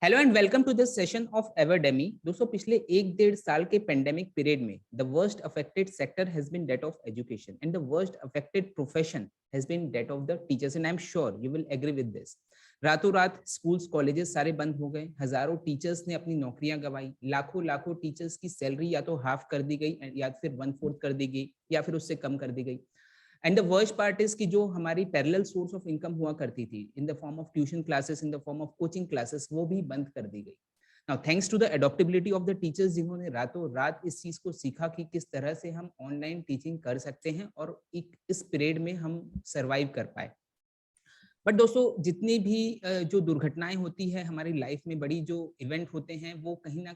Hello and welcome to this session of Everdemy. दोस्तों, पिछले 1-1.5 साल के पेंडेमिक पीरियड में the worst affected sector has been that of education and the worst affected profession has been that of the teachers and I am sure you will agree with this. रातों रात schools colleges सारे बंद हो गए, हजारों teachers ने अपनी नौकरियां गंवाई, लाखों लाखों टीचर्स की सैलरी या तो हाफ कर दी गई या फिर 1/4 कर दी गई या फिर उससे कम कर दी गई। And the worst part is कि जो हमारी पैरेलल सोर्स ऑफ इनकम हुआ करती थी in the form of tuition classes, in the form of coaching classes, वो भी बंद कर दी गई। Now thanks to the adaptability of the teachers, जिन्होंने रातों रात इस चीज को सीखा कि किस तरह से हम ऑनलाइन टीचिंग कर सकते हैं और एक इस पीरियड में हम सरवाइव कर पाए। बट दोस्तों, जितनी भी जो दुर्घटनाएं होती है हमारी लाइफ में, बड़ी जो इवेंट होते हैं, वो कहीं ना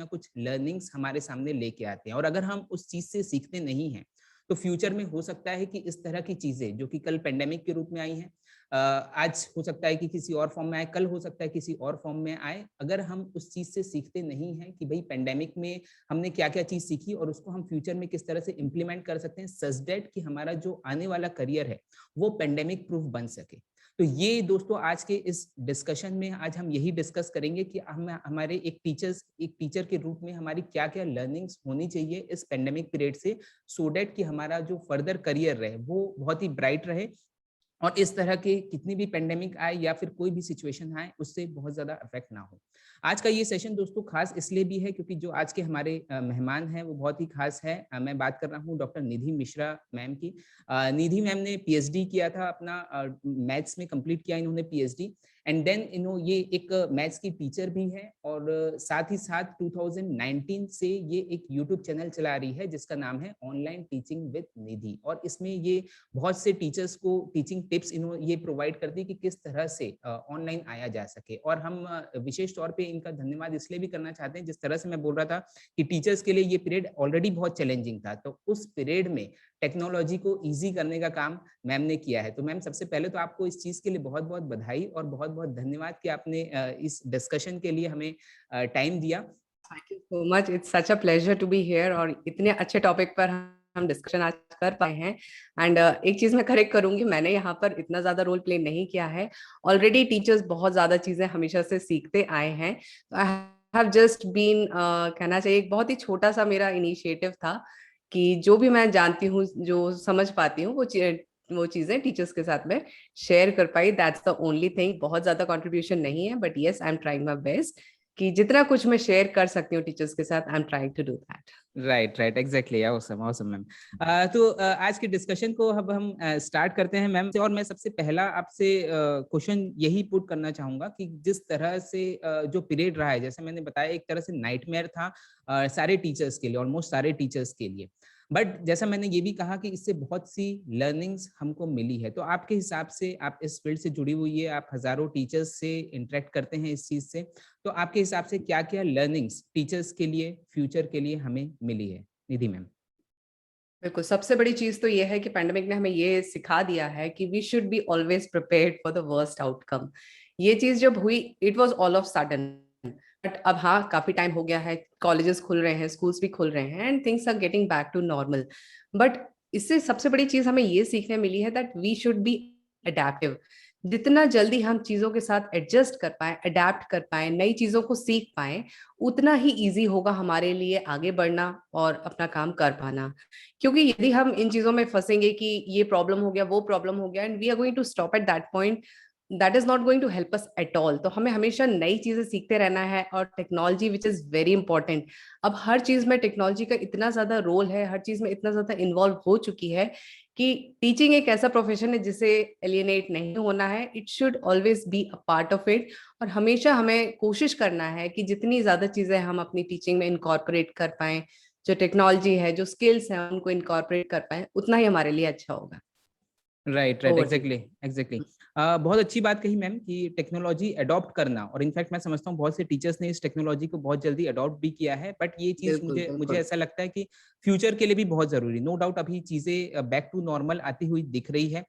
कुछ लर्निंग्स हमारे सामने लेके आते हैं। और अगर हम उस चीज से सीखते नहीं हैं तो फ्यूचर में हो सकता है कि इस तरह की चीजें जो कि कल पेंडेमिक के रूप में आई हैं, आज हो सकता है कि किसी और फॉर्म में आए, कल हो सकता है किसी और फॉर्म में आए। अगर हम उस चीज से सीखते नहीं हैं कि भाई पेंडेमिक में हमने क्या क्या चीज सीखी और उसको हम फ्यूचर में किस तरह से इम्प्लीमेंट कर सकते हैं सच दैट कि हमारा जो आने वाला करियर है वो पेंडेमिक प्रूफ बन सके। तो ये दोस्तों, आज के इस डिस्कशन में आज हम यही डिस्कस करेंगे कि हम हमारे एक टीचर के रूप में हमारी क्या क्या लर्निंग्स होनी चाहिए इस पेंडेमिक पीरियड से, सो दैट कि हमारा जो फर्दर करियर रहे वो बहुत ही ब्राइट रहे और इस तरह के कितनी भी पेंडेमिक आए या फिर कोई भी सिचुएशन आए उससे बहुत ज्यादा इफेक्ट ना हो। आज का ये सेशन दोस्तों खास इसलिए भी है क्योंकि जो आज के हमारे मेहमान हैं वो बहुत ही खास है। मैं बात कर रहा हूँ डॉक्टर निधि मिश्रा मैम की। निधि मैम ने पीएचडी किया था अपना, मैथ्स में कंप्लीट किया इन्होंने पीएचडी। एंड देन ये एक मैथ्स की टीचर भी है और साथ ही साथ 2019 से ये एक यूट्यूब चैनल चला रही है जिसका नाम है ऑनलाइन टीचिंग विद निधि। और इसमें ये बहुत से टीचर्स को टीचिंग टिप्स इन्होंने ये प्रोवाइड कर दी कि किस तरह से ऑनलाइन आया जा सके। और हम विशेष तौर पे इनका धन्यवाद इसलिए भी करना चाहते हैं, जिस तरह से मैं बोल रहा था कि टीचर्स के लिए ये पीरियड ऑलरेडी बहुत चैलेंजिंग था, तो उस पीरियड में टेक्नोलॉजी को ईजी करने का काम मैम ने किया है। तो मैम, सबसे पहले तो आपको इस चीज के लिए बहुत बहुत बधाई और बहुत बहुत धन्यवाद कि आपने इस डिस्कशन के लिए हमें टाइम दिया। Thank you so much, it's such a pleasure to be here. और इतने अच्छे टॉपिक पर हम डिस्कशन आज कर पाए हैं। एंड एक चीज मैं करेक्ट करूंगी, मैंने यहाँ पर इतना ज्यादा रोल प्ले नहीं किया है। ऑलरेडी टीचर्स बहुत ज्यादा चीजें हमेशा से सीखते आए हैं। तो आई हैव जस्ट बीन, कहना चाहिए, एक बहुत ही छोटा सा मेरा इनिशिएटिव था कि जो भी मैं जानती हूँ, जो समझ पाती हूँ, वो चीजें टीचर्स के साथ में शेयर कर पाई। That's the only thing. बहुत ज्यादा कंट्रीब्यूशन नहीं है, but yes, I am trying my best कि जितना कुछ मैं शेयर कर सकती हूँ टीचर्स के साथ, I am trying to do that. Right right, exactly, awesome awesome ma'am. तो आज के डिस्कशन को अब हम स्टार्ट करते हैं मैम से। और मैं सबसे पहला आपसे क्वेश्चन यही पुट करना चाहूंगा कि जिस तरह से जो पीरियड रहा है, जैसे मैंने बताया, एक तरह से नाइटमेयर था सारे टीचर्स के लिए, ऑलमोस्ट सारे टीचर्स के लिए। बट जैसा मैंने ये भी कहा कि इससे बहुत सी लर्निंग्स हमको मिली है। तो आपके हिसाब से, आप इस फील्ड से जुड़ी हुई है, आप हजारों टीचर्स से इंटरेक्ट करते हैं इस चीज से, तो आपके हिसाब से क्या क्या लर्निंग्स टीचर्स के लिए, फ्यूचर के लिए हमें मिली है, निधि मैम? बिल्कुल, सबसे बड़ी चीज तो ये है कि पैंडेमिक ने हमें ये सिखा दिया है कि we should be always prepared for the worst outcome. ये चीज जब हुई, it was all of sudden. But अब हाँ, काफी टाइम हो गया है, कॉलेजेस खुल रहे हैं, स्कूल्स भी खुल रहे हैं, and things are getting back to normal. But इससे सबसे बड़ी चीज हमें ये सीखने मिली है that we should be adaptive. जितना जल्दी हम चीजों के साथ एडजस्ट कर पाए, अडेप्ट कर पाए, नई चीजों को सीख पाए, उतना ही इजी होगा हमारे लिए आगे बढ़ना और अपना काम कर पाना। क्योंकि यदि हम इन चीजों में फंसेंगे कि ये प्रॉब्लम हो गया, वो प्रॉब्लम हो गया, and we are going to stop at that point, that is not going to help us at all. तो हमें हमेशा नई चीजें सीखते रहना है। और technology which is very important, अब हर चीज में टेक्नोलॉजी का इतना ज्यादा रोल है, हर चीज में इतना ज्यादा इन्वॉल्व हो चुकी है कि टीचिंग एक ऐसा प्रोफेशन है जिसे एलियनेट नहीं होना है। It should always be a part of it. और हमेशा हमें कोशिश करना है कि जितनी ज्यादा चीजें हम अपनी टीचिंग में इनकॉर्पोरेट कर पाए, जो टेक्नोलॉजी है, जो स्किल्स हैं, उनको इनकॉर्पोरेट कर पाए, उतना ही हमारे लिए अच्छा होगा। Right right, over to exactly exactly. बहुत अच्छी बात कही मैम कि टेक्नोलॉजी अडॉप्ट करना, और इनफैक्ट मैं समझता हूँ बहुत से टीचर्स ने इस टेक्नोलॉजी को बहुत जल्दी अडॉप्ट भी किया है। बट ये चीज बिल्कुल मुझे मुझे बिल्कुल। ऐसा लगता है कि फ्यूचर के लिए भी बहुत जरूरी, नो डाउट अभी चीजें बैक टू नॉर्मल आती हुई दिख रही है।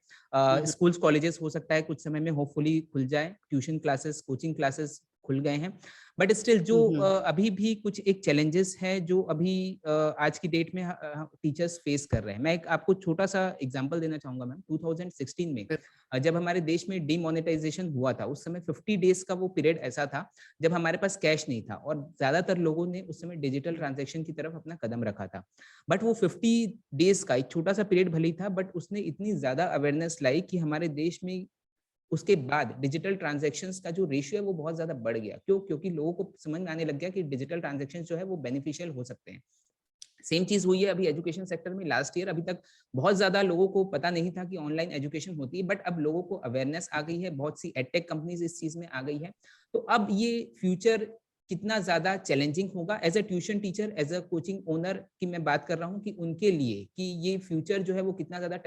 स्कूल्स कॉलेजेस हो सकता है कुछ समय में होपफुली खुल जाए, ट्यूशन क्लासेस, कोचिंग क्लासेस खुल गए हैं, बट स्टिल जो अभी भी कुछ एक चैलेंजेस है जो अभी आज की डेट में टीचर्स फेस कर रहे हैं। मैं एक आपको छोटा सा एग्जांपल देना चाहूंगा मैम। 2016 में जब हमारे देश में डीमोनेटाइजेशन हुआ था, उस समय 50 डेज का वो पीरियड ऐसा था जब हमारे पास कैश नहीं था और ज्यादातर लोगों ने उस समय डिजिटल ट्रांजैक्शन की तरफ अपना कदम रखा था। बट वो 50 डेज का एक छोटा सा पीरियड भले ही था, बट उसने इतनी ज्यादा अवेयरनेस लाई कि हमारे देश में उसके बाद डिजिटल ट्रांजैक्शंस का जो रेशियो है वो बहुत ज्यादा बढ़ गया। क्यों? क्योंकि लोगों को समझ में आने लग गया कि डिजिटल ट्रांजैक्शन जो है वो बेनिफिशियल हो सकते हैं। सेम चीज हुई है अभी एजुकेशन सेक्टर में। लास्ट ईयर अभी तक बहुत ज्यादा लोगों को पता नहीं था कि ऑनलाइन एजुकेशन होती है, बट अब लोगों को अवेयरनेस आ गई है, बहुत सी एडटेक कंपनीज इस चीज में आ गई है। तो अब ये फ्यूचर कितना ज्यादा चैलेंजिंग होगा as a tuition teacher, as a coaching owner की मैं बात कर रहा हूँ कि उनके लिए कि ये फ्यूचर जो है वो कितना ज्यादा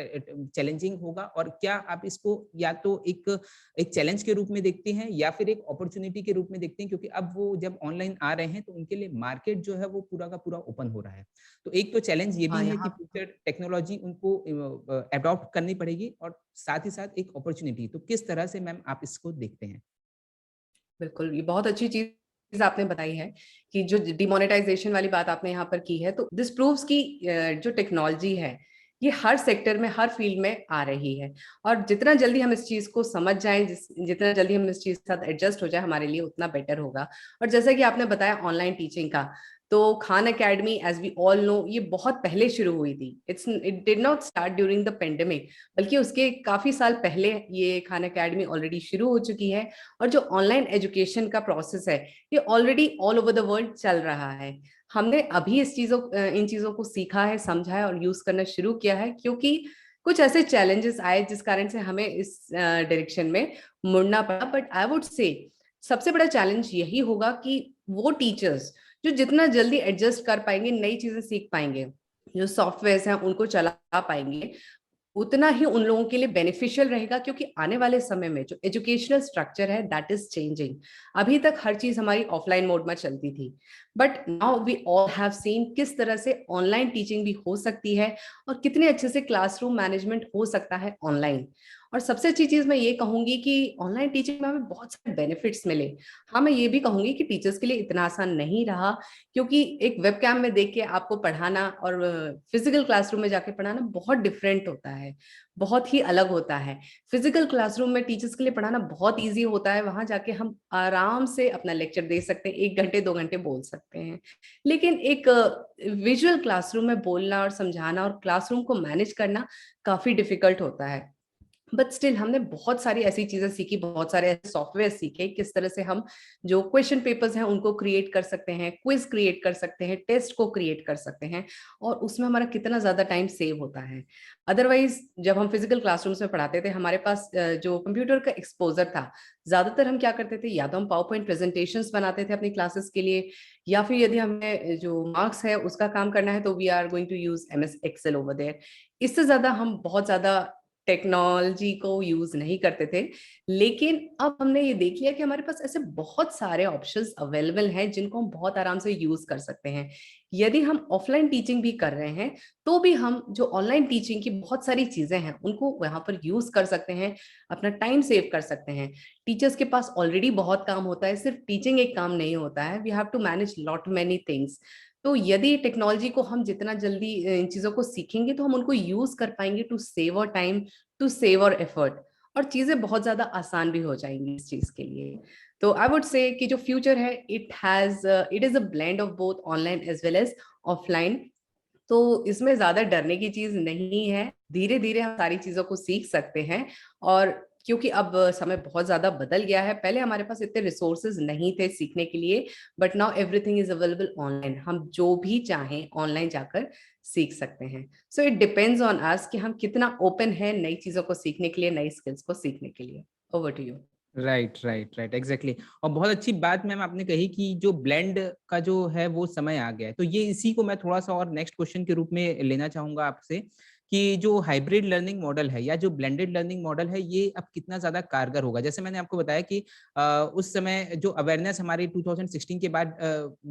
चैलेंजिंग होगा, और क्या आप इसको या तो एक चैलेंज के रूप में देखते हैं या फिर एक अपॉर्चुनिटी के रूप में देखते हैं, क्योंकि अब वो जब ऑनलाइन आ रहे हैं तो उनके लिए मार्केट जो है वो पूरा का पूरा ओपन हो रहा है। तो एक तो चैलेंज ये हाँ, भी है कि यहाँ फ्यूचर टेक्नोलॉजी उनको अडॉप्ट करनी पड़ेगी, और साथ ही साथ एक अपॉर्चुनिटी। तो किस तरह से मैम आप इसको देखते हैं? बिल्कुल, ये बहुत अच्छी चीज़ आपने बताई है कि जो डिमोनेटाइजेशन वाली बात आपने यहाँ पर की है, तो दिस प्रूव्स कि जो टेक्नोलॉजी है, ये हर सेक्टर में, हर फील्ड में आ रही है। और जितना जल्दी हम इस चीज़ को समझ जाएँ, जितना जल्दी हम इस चीज़ के साथ एडजस्ट हो जाए, हमारे लिए उतना बेटर होगा। और जैसा कि आपने बताया ऑनलाइन टीचिंग का, तो Khan academy as we all know ये बहुत पहले शुरू हुई थी। It did not start during the pandemic, बल्कि उसके काफी साल पहले ये खान अकेडमी ऑलरेडी शुरू हो चुकी है। और जो ऑनलाइन एजुकेशन का प्रोसेस है, ये already all over the world चल रहा है। हमने अभी इन चीजों को सीखा है, समझा है और यूज करना शुरू किया है, क्योंकि कुछ ऐसे चैलेंजेस आए जिस कारण से हमें इस डायरेक्शन में मुड़ना पड़ा। बट आई वुड से सबसे बड़ा चैलेंज यही होगा कि वो टीचर्स जो जितना जल्दी एडजस्ट कर पाएंगे, नई चीजें सीख पाएंगे, जो सॉफ्टवेयर हैं उनको चला पाएंगे, उतना ही उन लोगों के लिए बेनिफिशियल रहेगा। क्योंकि आने वाले समय में जो एजुकेशनल स्ट्रक्चर है दैट इज चेंजिंग। अभी तक हर चीज हमारी ऑफलाइन मोड में चलती थी, but now we all have seen किस तरह से ऑनलाइन टीचिंग भी हो सकती है और कितने अच्छे से क्लासरूम मैनेजमेंट हो सकता है ऑनलाइन। और सबसे अच्छी चीज मैं ये कहूंगी कि ऑनलाइन टीचिंग में हमें बहुत सारे बेनिफिट्स मिले। हाँ, मैं ये भी कहूंगी कि टीचर्स के लिए इतना आसान नहीं रहा, क्योंकि एक वेबकैम में देख के आपको पढ़ाना और फिजिकल क्लासरूम में जाके पढ़ाना बहुत डिफरेंट होता है, बहुत ही अलग होता है। फिजिकल क्लासरूम में टीचर्स के लिए पढ़ाना बहुत इजी होता है, वहां जाके हम आराम से अपना लेक्चर दे सकते हैं, 1 घंटे 2 घंटे बोल सकते हैं। लेकिन एक विजुअल क्लासरूम में बोलना और समझाना और क्लासरूम को मैनेज करना काफी डिफिकल्ट होता है। बट स्टिल हमने बहुत सारी ऐसी चीजें सीखी, बहुत सारे ऐसे सॉफ्टवेयर सीखे किस तरह से हम जो क्वेश्चन पेपर्स हैं उनको क्रिएट कर सकते हैं, क्विज क्रिएट कर सकते हैं, टेस्ट को क्रिएट कर सकते हैं, और उसमें हमारा कितना ज्यादा टाइम सेव होता है। अदरवाइज जब हम फिजिकल क्लासरूम्स में पढ़ाते थे, हमारे पास जो कंप्यूटर का एक्सपोजर था, ज्यादातर हम क्या करते थे, या तो हम पावर पॉइंट प्रेजेंटेशंस बनाते थे अपनी क्लासेस के लिए, या फिर यदि हमें जो मार्क्स है उसका काम करना है तो we are going to use MS excel over there. इससे ज्यादा हम बहुत ज्यादा टेक्नोलॉजी को यूज नहीं करते थे। लेकिन अब हमने ये देख लिया कि हमारे पास ऐसे बहुत सारे ऑप्शंस अवेलेबल हैं जिनको हम बहुत आराम से यूज कर सकते हैं। यदि हम ऑफलाइन टीचिंग भी कर रहे हैं तो भी हम जो ऑनलाइन टीचिंग की बहुत सारी चीजें हैं उनको यहाँ पर यूज कर सकते हैं, अपना टाइम सेव कर सकते हैं। टीचर्स के पास ऑलरेडी बहुत काम होता है, सिर्फ टीचिंग एक काम नहीं होता है, we have to manage lot many things. तो यदि टेक्नोलॉजी को हम जितना जल्दी इन चीजों को सीखेंगे तो हम उनको यूज कर पाएंगे टू सेव और टाइम, टू सेव और एफर्ट, और चीजें बहुत ज्यादा आसान भी हो जाएंगी इस चीज के लिए। तो आई वुड से कि जो फ्यूचर है it is a blend of both online as well as offline. तो इसमें ज्यादा डरने की चीज नहीं है, धीरे धीरे हम सारी चीजों को सीख सकते हैं। और क्योंकि अब समय बहुत ज्यादा बदल गया है, पहले हमारे पास इतने रिसोर्सेज नहीं थे सीखने के लिए, but now everything is available online, हम जो भी चाहें ऑनलाइन जाकर सीख सकते हैं। So it depends on us कि हम कितना ओपन है नई चीजों को सीखने के लिए, नई स्किल्स को सीखने के लिए। Over to you. Right, right, right, exactly. और बहुत अच्छी बात मैम आपने कही कि जो ब्लेंड का जो है वो समय आ गया है। तो ये इसी को मैं थोड़ा सा और नेक्स्ट क्वेश्चन के रूप में लेना चाहूंगा आपसे कि जो हाइब्रिड लर्निंग मॉडल है या जो ब्लेंडेड लर्निंग मॉडल है, ये अब कितना ज़्यादा कारगर होगा। जैसे मैंने आपको बताया कि उस समय जो अवेयरनेस हमारी 2016 के बाद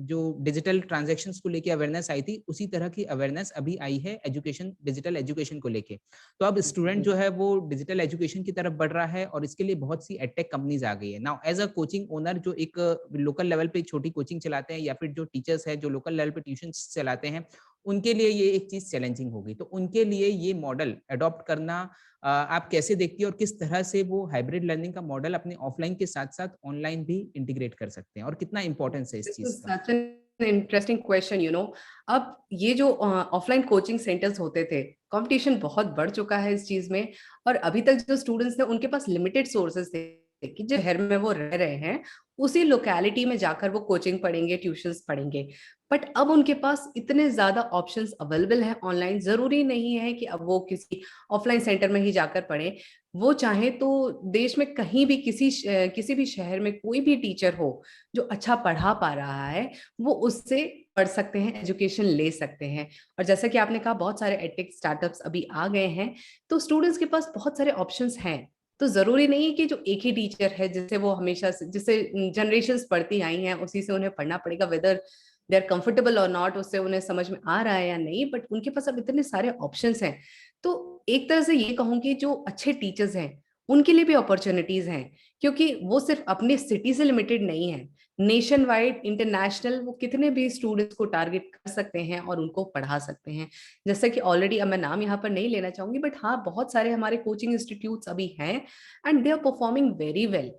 जो डिजिटल ट्रांज़ैक्शंस को लेके अवेयरनेस आई थी, उसी तरह की अवेयरनेस अभी आई है एजुकेशन, डिजिटल एजुकेशन को लेके। तो अब स्टूडेंट जो है वो डिजिटल एजुकेशन की तरफ बढ़ रहा है और इसके लिए बहुत सी एडटेक कंपनीज़ आ गई है। Now as a coaching owner जो एक लोकल लेवल पे छोटी कोचिंग चलाते हैं या फिर जो टीचर्स हैं जो लोकल लेवल पे ट्यूशन्स चलाते हैं, उनके लिए ये एक चीज़ चैलेंजिंग होगी। तो उनके लिए ये मॉडल अडॉप्ट करना आप कैसे देखती हैं और किस तरह से वो हाइब्रिड लर्निंग का मॉडल अपने ऑफलाइन के साथ-साथ ऑनलाइन भी इंटीग्रेट कर सकते हैं और कितना इम्पोर्टेंस है इस दिस इज चीज़ का? Such an interesting question, you know. अब ये जो ऑफलाइन कोचिंग सेंटर्स होते थे, कंपटीशन बहुत बढ़ चुका है इस चीज में। और अभी तक जो स्टूडेंट्स थे उनके पास लिमिटेड सोर्सेस थे कि जो शहर में वो रह रहे हैं उसी लोकेलिटी में जाकर वो कोचिंग पढ़ेंगे, ट्यूशंस पढ़ेंगे। बट अब उनके पास इतने ज्यादा ऑप्शंस अवेलेबल हैं ऑनलाइन, जरूरी नहीं है कि अब वो किसी ऑफलाइन सेंटर में ही जाकर पढ़ें। वो चाहे तो देश में कहीं भी किसी भी शहर में कोई भी टीचर हो जो अच्छा पढ़ा पा रहा है, वो उससे पढ़ सकते हैं, एजुकेशन ले सकते हैं। और जैसा कि आपने कहा बहुत सारे एडटेक स्टार्टअप्स अभी आ गए हैं, तो स्टूडेंट्स के पास बहुत सारे ऑप्शंस हैं। तो जरूरी नहीं है कि जो एक ही टीचर है जिससे वो हमेशा से, जिससे जनरेशंस पढ़ती आई हैं, उसी से उन्हें पढ़ना पड़ेगा, वेदर दे आर कंफर्टेबल और नॉट, उससे उन्हें समझ में आ रहा है या नहीं। बट उनके पास अब इतने सारे ऑप्शंस हैं। तो एक तरह से ये कहूंगी जो अच्छे टीचर्स हैं उनके लिए भी अपॉर्चुनिटीज हैं, क्योंकि वो सिर्फ अपने सिटी से लिमिटेड नहीं है, नेशन वाइड, इंटरनेशनल, वो कितने भी स्टूडेंट्स को टारगेट कर सकते हैं और उनको पढ़ा सकते हैं। जैसे कि ऑलरेडी, अब मैं नाम यहाँ पर नहीं लेना चाहूंगी, बट हाँ बहुत सारे हमारे कोचिंग इंस्टीट्यूट्स अभी हैं and they are performing very well.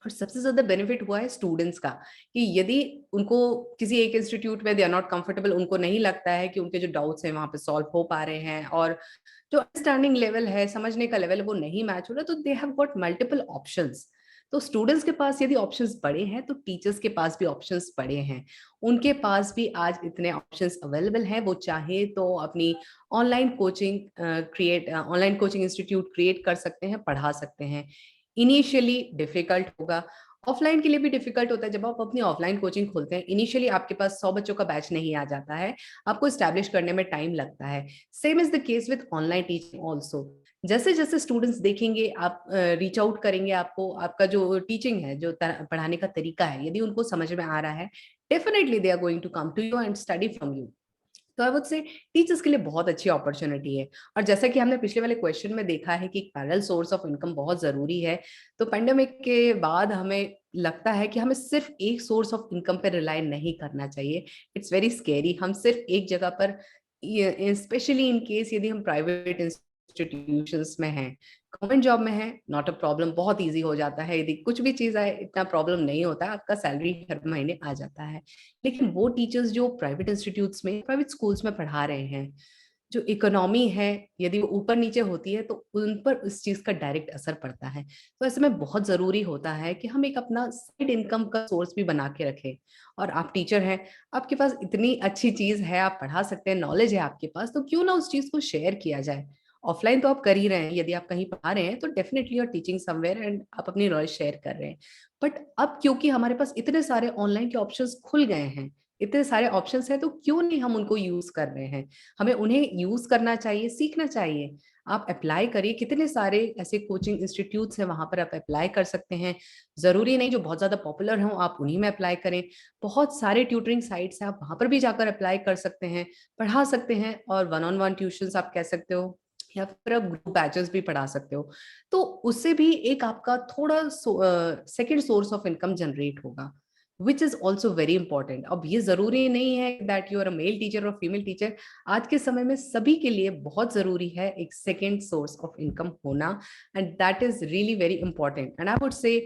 और सबसे ज्यादा बेनिफिट हुआ है स्टूडेंट्स का, कि यदि उनको किसी एक इंस्टीट्यूट में दे आर नॉट कंफर्टेबल, उनको नहीं लगता है कि उनके जो डाउट्स हैं वहां पे सॉल्व हो पा रहे हैं, और जो अंडरस्टैंडिंग लेवल है, समझने का लेवल है, वो नहीं मैच हो रहा, तो they have got multiple options. तो स्टूडेंट्स के पास यदि ऑप्शंस बड़े हैं तो टीचर्स के पास भी ऑप्शंस बड़े हैं। उनके पास भी आज इतने ऑप्शंस अवेलेबल हैं, वो चाहे तो अपनी ऑनलाइन कोचिंग इंस्टीट्यूट क्रिएट कर सकते हैं, पढ़ा सकते हैं। इनिशियली डिफिकल्ट होगा, ऑफलाइन के लिए भी डिफिकल्ट होता है। जब आप अपनी ऑफलाइन कोचिंग खोलते हैं, इनिशियली आपके पास 100 बच्चों का बैच नहीं आ जाता है, आपको स्टैब्लिश करने में टाइम लगता है। Same is the case with online teaching also. जैसे जैसे स्टूडेंट्स देखेंगे, आप रीच आउट करेंगे, आपको आपका जो टीचिंग है, जो पढ़ाने का तरीका है, यदि उनको समझ में आ रहा है, definitely they are going to come to you and study from you. तो आई वुड से टीचर्स के लिए बहुत अच्छी अपॉर्चुनिटी है। और जैसा कि हमने पिछले वाले क्वेश्चन में देखा है कि एक पैरेलल सोर्स ऑफ इनकम बहुत जरूरी है, तो पेंडेमिक के बाद हमें लगता है कि हमें सिर्फ एक सोर्स ऑफ इनकम पे रिलाई नहीं करना चाहिए। इट्स वेरी स्केरी, हम सिर्फ एक जगह पर, स्पेशली इन केस यदि हम प्राइवेट इंस्टीट्यूशंस में हैं, गवर्नमेंट जॉब में है, नॉट अ प्रॉब्लम, बहुत इजी हो जाता है, यदि कुछ भी चीज आए इतना प्रॉब्लम नहीं होता, आपका सैलरी हर महीने आ जाता है। लेकिन वो टीचर्स जो प्राइवेट इंस्टीट्यूट्स में, प्राइवेट स्कूल्स में पढ़ा रहे हैं, जो इकोनॉमी है, यदि वो ऊपर नीचे होती है तो उन पर उस चीज का डायरेक्ट असर पड़ता है। तो ऐसे में बहुत जरूरी होता है कि हम एक अपना साइड इनकम का सोर्स भी बना के रखें। और आप टीचर हैं, आपके पास इतनी अच्छी चीज है, आप पढ़ा सकते हैं, नॉलेज है आपके पास, तो क्यों ना उस चीज को शेयर किया जाए। ऑफलाइन तो आप कर ही रहे हैं, यदि आप कहीं पढ़ा रहे हैं तो definitely you are teaching somewhere एंड आप अपनी नॉलेज शेयर कर रहे हैं। बट अब क्योंकि हमारे पास इतने सारे ऑनलाइन के ऑप्शंस खुल गए हैं, इतने सारे ऑप्शंस हैं, तो क्यों नहीं हम उनको यूज कर रहे हैं। हमें उन्हें यूज करना चाहिए, सीखना चाहिए। आप अप्लाई करिए, कितने सारे ऐसे कोचिंग इंस्टीट्यूट्स हैं, वहां पर आप अप्लाई कर सकते हैं। जरूरी नहीं जो बहुत ज्यादा पॉपुलर हो आप उन्हीं में अप्लाई करें। बहुत सारे ट्यूटरिंग साइट्स हैं, आप वहां पर भी जाकर अप्लाई कर सकते हैं, पढ़ा सकते हैं। और वन ऑन वन ट्यूशन आप कह सकते हो, या फिर आप ग्रुप बैचेस भी पढ़ा सकते हो। तो उससे भी एक आपका थोड़ा second source of income generate होगा, which is also very important. अब ये जरूरी नहीं है that you are a male teacher और फीमेल टीचर, आज के समय में सभी के लिए बहुत जरूरी है एक सेकेंड सोर्स ऑफ इनकम होना, and that is really very important. And I would से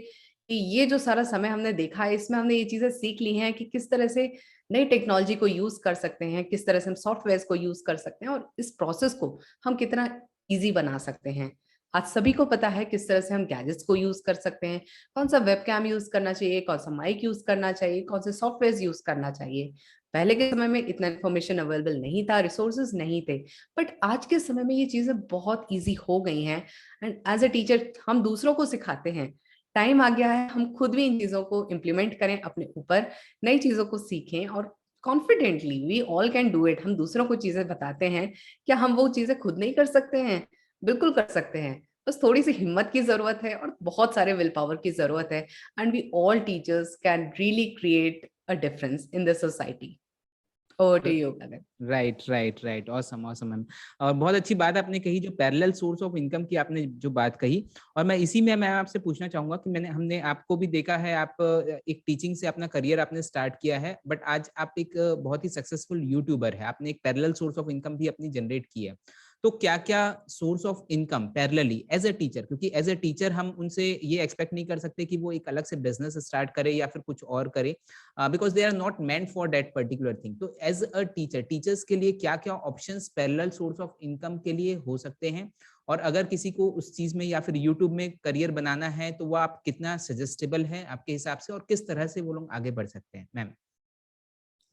कि ये जो सारा समय हमने देखा है, इसमें हमने ये चीजें सीख ली हैं कि किस तरह से नई टेक्नोलॉजी को यूज कर सकते हैं, किस तरह से हम सॉफ्टवेयर को यूज कर सकते हैं, और इस प्रोसेस को हम कितना इजी बना सकते हैं। आज सभी को पता है किस तरह से हम गैजेट्स को यूज कर सकते हैं, कौन सा वेबकैम यूज करना चाहिए, कौन सा माइक यूज करना चाहिए, कौन से सॉफ्टवेयर यूज करना चाहिए। पहले के समय में इतना इन्फॉर्मेशन अवेलेबल नहीं था, रिसोर्सेज नहीं थे, बट आज के समय में ये चीजें बहुत इजी हो गई हैं। एंड एज अ टीचर हम दूसरों को सिखाते हैं, टाइम आ गया है हम खुद भी इन चीजों को इम्प्लीमेंट करें अपने ऊपर, नई चीजों को सीखें और confidently, we all can do it. हम दूसरों को चीजें बताते हैं, क्या हम वो चीजें खुद नहीं कर सकते हैं? बिल्कुल कर सकते हैं। बस थोड़ी सी हिम्मत की जरूरत है और बहुत सारे विल पावर की जरूरत है, and we all teachers can really create a difference in the society. Over to you Gagan. Right right right, awesome awesome ma'am. और बहुत अच्छी बात आपने कही, जो पैरेलल सोर्स ऑफ इनकम की आपने जो बात कही। और मैं इसी में मैं आपसे पूछना चाहूंगा कि हमने आपको भी देखा है, आप एक टीचिंग से अपना करियर आपने स्टार्ट किया है, बट आज आप एक बहुत ही सक्सेसफुल यूट्यूबर है, आपने एक पैरेलल सोर्स ऑफ इनकम भी अपनी जनरेट की है। तो क्या क्या source of income parallelly as a teacher, क्योंकि एज अ टीचर हम उनसे ये एक्सपेक्ट नहीं कर सकते कि वो एक अलग से बिजनेस स्टार्ट करे या फिर कुछ और करे, because they are not meant for that particular thing. तो एज अ टीचर, टीचर्स के लिए क्या क्या options parallel source of income के लिए हो सकते हैं, और अगर किसी को उस चीज में या फिर यूट्यूब में करियर बनाना है तो वो आप कितना सजेस्टेबल है आपके हिसाब से, और किस तरह से वो लोग आगे बढ़ सकते हैं मैम?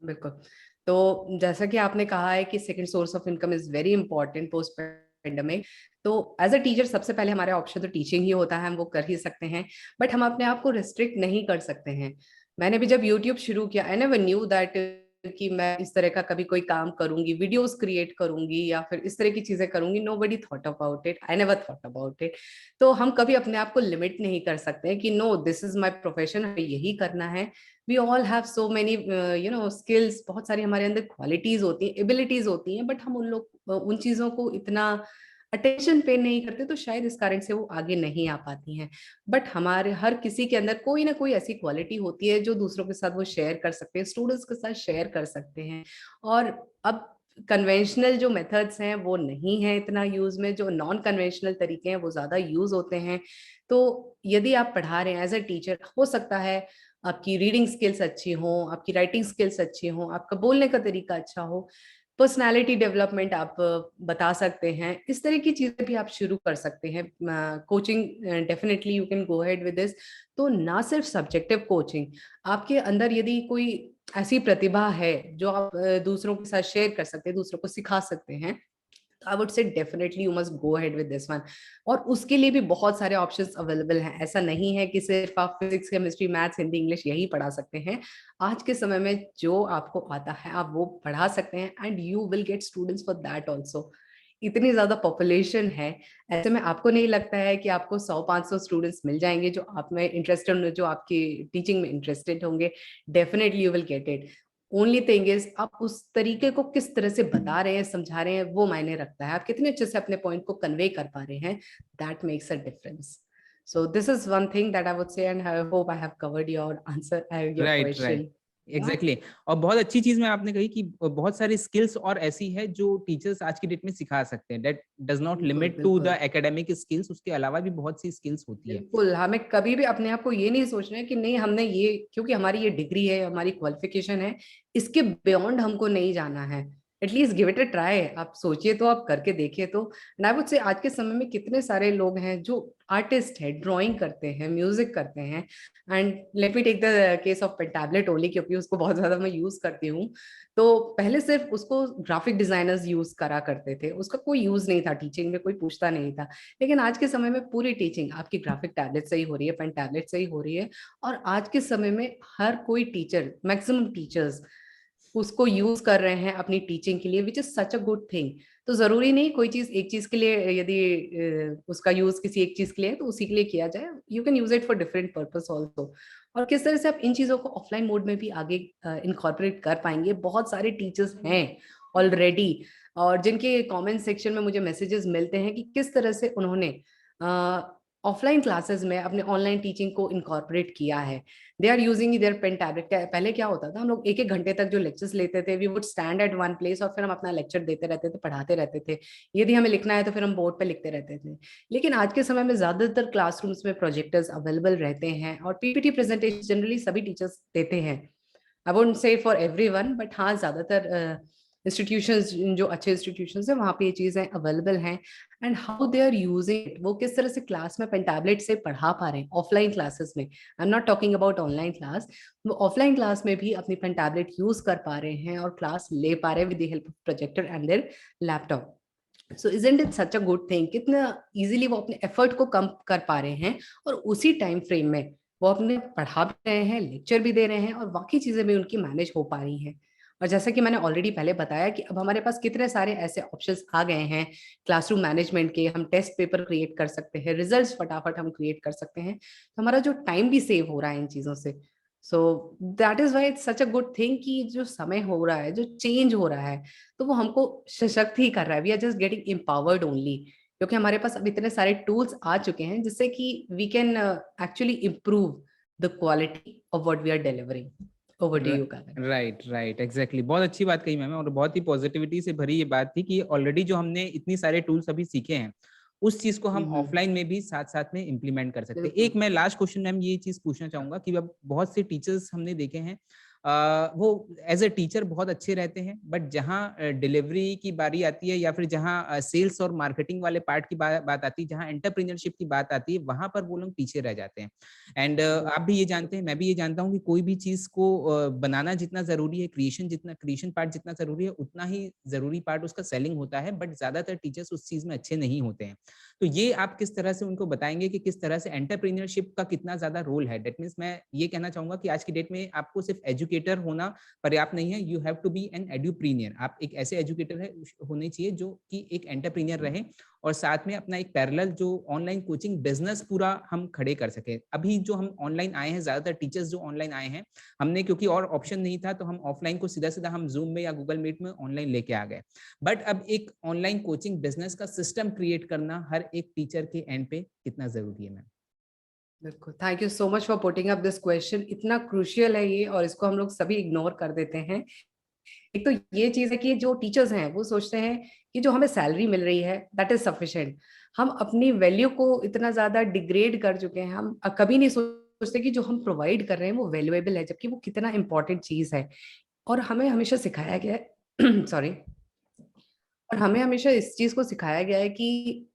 बिल्कुल। तो जैसा कि आपने कहा है कि second source of income is very important post pandemic. तो एज अ टीचर सबसे पहले हमारे ऑप्शन तो टीचिंग ही होता है, हम वो कर ही सकते हैं, बट हम अपने आप को रिस्ट्रिक्ट नहीं कर सकते हैं। मैंने भी जब यूट्यूब शुरू किया, आई नेवर न्यू दैट कि मैं इस तरह का कभी कोई काम करूंगी, वीडियोस क्रिएट करूंगी या फिर इस तरह की चीजें करूंगी। Nobody thought about it, I never thought about it. तो हम कभी अपने आप को लिमिट नहीं कर सकते कि no this is my profession, यही करना है। We all have so many skills, बहुत सारी हमारे अंदर क्वालिटीज होती हैं, एबिलिटीज होती हैं, बट हम उन लोग उन चीजों को इतना अटेंशन पे नहीं करते, तो शायद इस कारण से वो आगे नहीं आ पाती हैं। बट हमारे हर किसी के अंदर कोई ना कोई ऐसी क्वालिटी होती है जो दूसरों के साथ वो शेयर कर सकते हैं, स्टूडेंट्स के साथ शेयर कर सकते हैं। और अब कन्वेंशनल जो मेथड्स हैं वो नहीं है इतना यूज में, जो नॉन कन्वेंशनल तरीके हैं वो ज्यादा यूज होते हैं। तो यदि आप पढ़ा रहे हैं एज अ टीचर, हो सकता है आपकी रीडिंग स्किल्स अच्छी हो, आपकी राइटिंग स्किल्स अच्छी हो, आपका बोलने का तरीका अच्छा हो, पर्सनालिटी डेवलपमेंट आप बता सकते हैं, इस तरह की चीजें भी आप शुरू कर सकते हैं। Coaching definitely you can go ahead with this. तो ना सिर्फ सब्जेक्टिव कोचिंग, आपके अंदर यदि कोई ऐसी प्रतिभा है जो आप दूसरों के साथ शेयर कर सकते हैं, दूसरों को सिखा सकते हैं, आई वुड से definitely you must go ahead with this one. और उसके लिए भी बहुत सारे ऑप्शंस अवेलेबल हैं। ऐसा नहीं है कि सिर्फ आप physics chemistry maths Hindi English यही पढ़ा सकते हैं। आज के समय में जो आपको आता है आप वो पढ़ा सकते हैं, and you will get students for that also. इतनी ज्यादा पॉपुलेशन है, ऐसे में आपको नहीं लगता है कि आपको 100-500 स्टूडेंट्स मिल जाएंगे जो आप में इंटरेस्टेड, जो आपकी टीचिंग में इंटरेस्टेड होंगे? Definitely you will get it. Only thing is आप उस तरीके को किस तरह से बता रहे हैं, समझा रहे हैं, वो मायने रखता है। आप कितने अच्छे से अपने पॉइंट को कन्वे कर पा रहे हैं, that makes a difference. So this is one thing that I would say, and I hope I have covered your answer, your right right, question. Yeah. Exactly. और बहुत अच्छी चीज में आपने कही कि बहुत सारी स्किल्स और ऐसी है जो टीचर्स आज की डेट में सिखा सकते हैं, दैट डज नॉट बिल्कुल लिमिट टू द बिल्कुल एकेडमिक स्किल्स, उसके अलावा भी बहुत सी स्किल्स होती है। बिल्कुल। हमें कभी भी अपने आप को ये नहीं सोचना है कि नहीं हमने ये, क्योंकि हमारी ये डिग्री है, हमारी क्वालिफिकेशन है, इसके बियॉन्ड हमको नहीं जाना है। At least give it a try. आप सोचिए तो, आप करके देखिए तो। एंड आई वुड से आज के समय में कितने सारे लोग हैं जो आर्टिस्ट है, ड्राइंग करते हैं, म्यूजिक करते हैं। And let me take the case of pen tablet only, क्योंकि उसको बहुत ज्यादा मैं यूज करती हूँ। तो पहले सिर्फ उसको ग्राफिक डिजाइनर्स यूज करा करते थे, उसका कोई यूज नहीं था टीचिंग में, कोई पूछता नहीं था। लेकिन आज के समय में पूरी टीचिंग आपकी ग्राफिक टैबलेट से ही हो रही है, पेन टैबलेट से ही हो रही है। और आज के समय में हर कोई टीचर, मैक्सिमम टीचर्स उसको यूज कर रहे हैं अपनी टीचिंग के लिए, which is such a good thing. तो जरूरी नहीं कोई चीज एक चीज के लिए, यदि उसका यूज किसी एक चीज के लिए है तो उसी के लिए किया जाए। You can use it for different purpose also. और किस तरह से आप इन चीजों को ऑफलाइन मोड में भी आगे इनकॉर्पोरेट कर पाएंगे, बहुत सारे टीचर्स हैं ऑलरेडी, और जिनके कमेंट सेक्शन में मुझे मैसेजेस मिलते हैं कि किस तरह से उन्होंने ऑफलाइन क्लासेस में अपने ऑनलाइन टीचिंग को इनकॉर्पोरेट किया है। They are using their pen tablet. पहले क्या होता था, हम लोग एक एक घंटे तक जो लेक्चर्स लेते थे, we would stand at one place और फिर हम अपना लेक्चर देते रहते थे, पढ़ाते रहते थे। यदि हमें लिखना है तो फिर हम बोर्ड पे लिखते रहते थे। लेकिन आज के समय में ज्यादातर क्लासरूम्स में प्रोजेक्टर्स अवेलेबल रहते हैं, और पीपीटी प्रेजेंटेशन जनरली सभी टीचर्स देते हैं। I won't say for everyone, but हाँ ज्यादातर इंस्टीट्यूशंस, जो अच्छे इंस्टीट्यूशंस हैं वहाँ पे ये चीजें अवेलेबल हैं। And how they are using it, वो किस तरह से क्लास में पेन टैबलेट से पढ़ा पा रहे हैं ऑफलाइन क्लासेस में। I am not talking about online class. वो ऑफलाइन क्लास में भी अपनी पेन टैबलेट यूज कर पा रहे हैं और क्लास ले पा रहे हैं with the help of projector and their laptop. So isn't it such a good thing? कितना इजीली वो अपने एफर्ट को कम कर पा रहे हैं, और उसी टाइम फ्रेम में वो अपने पढ़ा भी रहे हैं, लेक्चर भी दे रहे हैं, और बाकी चीजें भी उनकी मैनेज हो पा रही हैं। और जैसा कि मैंने ऑलरेडी पहले बताया कि अब हमारे पास कितने सारे ऐसे ऑप्शंस आ गए हैं क्लासरूम मैनेजमेंट के, हम टेस्ट पेपर क्रिएट कर सकते हैं, रिजल्ट्स फटाफट हम क्रिएट कर सकते हैं, तो हमारा जो टाइम भी सेव हो रहा है इन चीजों से। So that is why it's such a good thing कि जो समय हो रहा है, जो चेंज हो रहा है, तो वो हमको सशक्त ही कर रहा है। We are just getting empowered only, क्योंकि हमारे पास अब इतने सारे टूल्स आ चुके हैं जिससे कि we can actually improve the quality of what we are delivering. Over to you Kadar. Right right exactly, बहुत अच्छी बात कही मैम, और बहुत ही पॉजिटिविटी से भरी ये बात थी कि ऑलरेडी जो हमने इतनी सारे टूल्स अभी सीखे हैं उस चीज को हम ऑफलाइन में भी साथ साथ में इम्प्लीमेंट कर सकते हैं। बिल्कुल। एक मैं लास्ट क्वेश्चन मैम ये चीज पूछना चाहूंगा कि अब बहुत से टीचर्स हमने देखे हैं वो एज ए टीचर बहुत अच्छे रहते हैं, बट जहाँ डिलीवरी की बारी आती है या फिर जहाँ सेल्स और मार्केटिंग वाले पार्ट की बात आती है, जहाँ एंटरप्रेन्योरशिप की बात आती है, वहां पर वो लोग पीछे रह जाते हैं। एंड आप भी ये जानते हैं, मैं भी ये जानता हूँ कि कोई भी चीज को बनाना जितना जरूरी है, क्रिएशन पार्ट जितना जरूरी है, उतना ही जरूरी पार्ट उसका सेलिंग होता है, बट ज्यादातर टीचर्स उस चीज में अच्छे नहीं होते हैं। तो ये आप किस तरह से उनको बताएंगे कि किस तरह से एंटरप्रेन्योरशिप का कितना ज्यादा रोल है? दैट मीन्स मैं ये कहना चाहूंगा कि आज की डेट में आपको सिर्फ एजुकेटर होना पर्याप्त नहीं है, you have to be an edupreneur. आप एक ऐसे एजुकेटर है होने चाहिए जो कि एक एंटरप्रीनियर रहे, और साथ में अपना एक पैरेलल जो ऑनलाइन कोचिंग बिजनेस पूरा हम खड़े कर सके। अभी जो हम ऑनलाइन आए हैं, ज्यादातर टीचर्स जो ऑनलाइन आए हैं, हमने क्योंकि और ऑप्शन नहीं था तो हम ऑफलाइन को सीधा सीधा हम जूम में या गूगल मीट में ऑनलाइन लेके आ गए। बट अब एक ऑनलाइन कोचिंग बिजनेस का सिस्टम क्रिएट करना हर एक टीचर के एंड पे कितना जरूरी है मैम? बिल्कुल, thank you so much for putting up this question. इतना क्रूशियल है ये, और इसको हम लोग सभी इग्नोर कर देते हैं। एक तो ये चीज है कि जो टीचर्स हैं वो सोचते हैं कि जो हमें सैलरी मिल रही है दैट इज सफिशिएंट। हम अपनी वैल्यू को इतना ज्यादा डिग्रेड कर चुके हैं, हम कभी नहीं सोचते कि जो हम प्रोवाइड कर रहे हैं वो वैल्यूएबल है, जबकि वो कितना इंपॉर्टेंट चीज है। और हमें हमेशा सिखाया गया है सॉरी, और हमें हमेशा इस चीज को सिखाया गया है कि